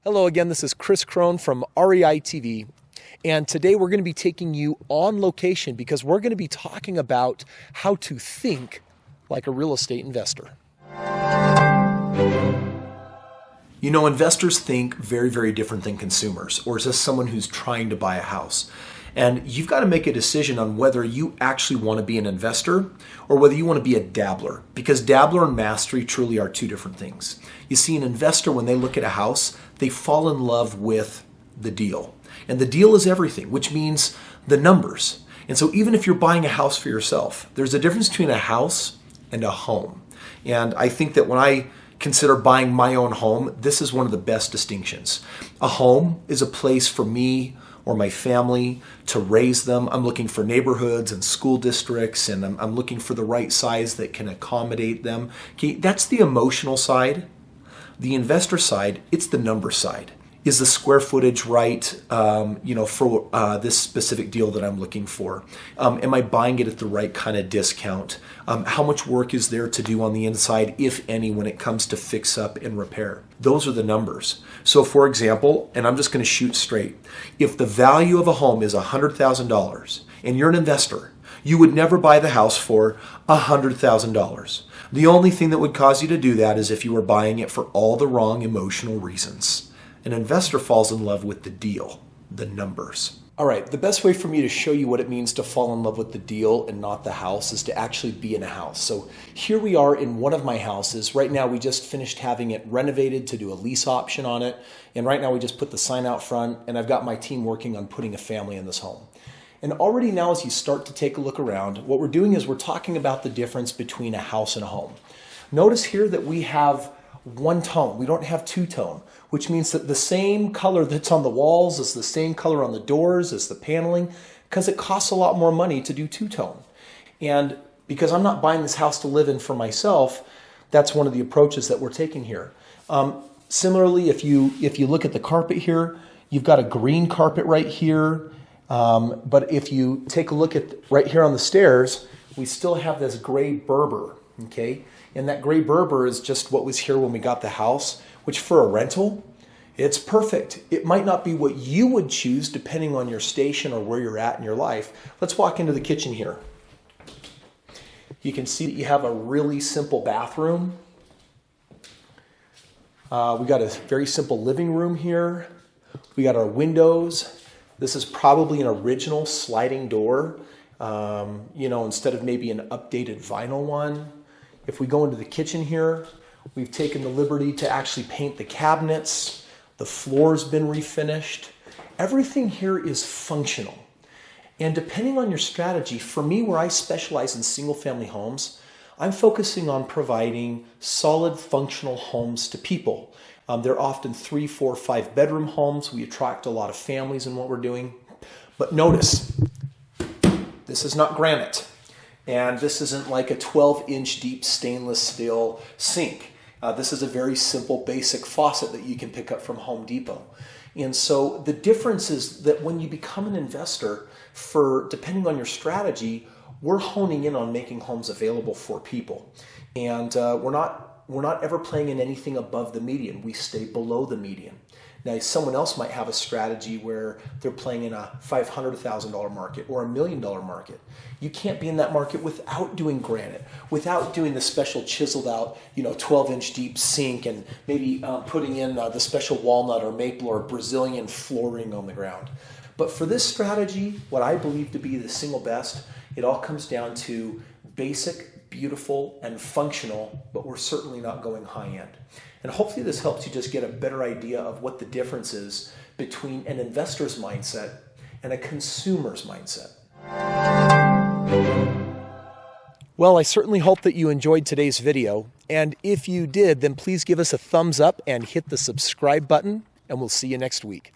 Hello again, this is Kris Krohn from REI TV, and today we're going to be taking you on location because we're going to be talking about how to think like a real estate investor. You know, investors think very, very different than consumers, or just someone who's trying to buy a house. And you've got to make a decision on whether you actually want to be an investor or whether you want to be a dabbler, because dabbler and mastery truly are two different things. You see, an investor, when they look at a house, they fall in love with the deal. And the deal is everything, which means the numbers. And so even if you're buying a house for yourself, there's a difference between a house and a home. And I think that when I consider buying my own home, this is one of the best distinctions. A home is a place for me or my family to raise them. I'm looking for neighborhoods and school districts, and I'm looking for the right size that can accommodate them. Okay, that's the emotional side. The investor side, it's the number side. Is the square footage right, for this specific deal that I'm looking for? Am I buying it at the right kind of discount? How much work is there to do on the inside, if any, when it comes to fix up and repair? Those are the numbers. So for example, and I'm just going to shoot straight, if the value of a home is $100,000 and you're an investor, you would never buy the house for $100,000. The only thing that would cause you to do that is if you were buying it for all the wrong emotional reasons. An investor falls in love with the deal, the numbers. All right, the best way for me to show you what it means to fall in love with the deal and not the house is to actually be in a house. So here we are in one of my houses. Right now we just finished having it renovated to do a lease option on it. And right now we just put the sign out front, and I've got my team working on putting a family in this home. And already now, as you start to take a look around, what we're doing is we're talking about the difference between a house and a home. Notice here that we have one tone. We don't have two-tone, which means that the same color that's on the walls is the same color on the doors as the paneling, because it costs a lot more money to do two-tone. And because I'm not buying this house to live in for myself, that's one of the approaches that we're taking here. Similarly, if you look at the carpet here, you've got a green carpet right here. But if you take a look at right here on the stairs, we still have this gray Berber, okay? And that gray Berber is just what was here when we got the house, which for a rental, it's perfect. It might not be what you would choose depending on your station or where you're at in your life. Let's walk into the kitchen here. You can see that you have a really simple bathroom. We got a very simple living room here. We got our windows. This is probably an original sliding door, instead of maybe an updated vinyl one. If we go into the kitchen here, we've taken the liberty to actually paint the cabinets. The floor's been refinished. Everything here is functional. And depending on your strategy, for me, where I specialize in single-family homes, I'm focusing on providing solid, functional homes to people. They're often 3, 4, 5 bedroom homes. We attract a lot of families in what we're doing. But notice, this is not granite. And this isn't like a 12-inch deep stainless steel sink. This is a very simple, basic faucet that you can pick up from Home Depot. And so the difference is that when you become an investor, depending on your strategy, we're honing in on making homes available for people. And we're not ever playing in anything above the median. We stay below the median. Now, someone else might have a strategy where they're playing in a $500,000 market or $1 million market. You can't be in that market without doing granite, without doing the special chiseled out, 12-inch deep sink, and maybe putting in the special walnut or maple or Brazilian flooring on the ground. But for this strategy, what I believe to be the single best, it all comes down to basic, beautiful, and functional, but we're certainly not going high-end. And hopefully this helps you just get a better idea of what the difference is between an investor's mindset and a consumer's mindset. Well, I certainly hope that you enjoyed today's video. And if you did, then please give us a thumbs up and hit the subscribe button, and we'll see you next week.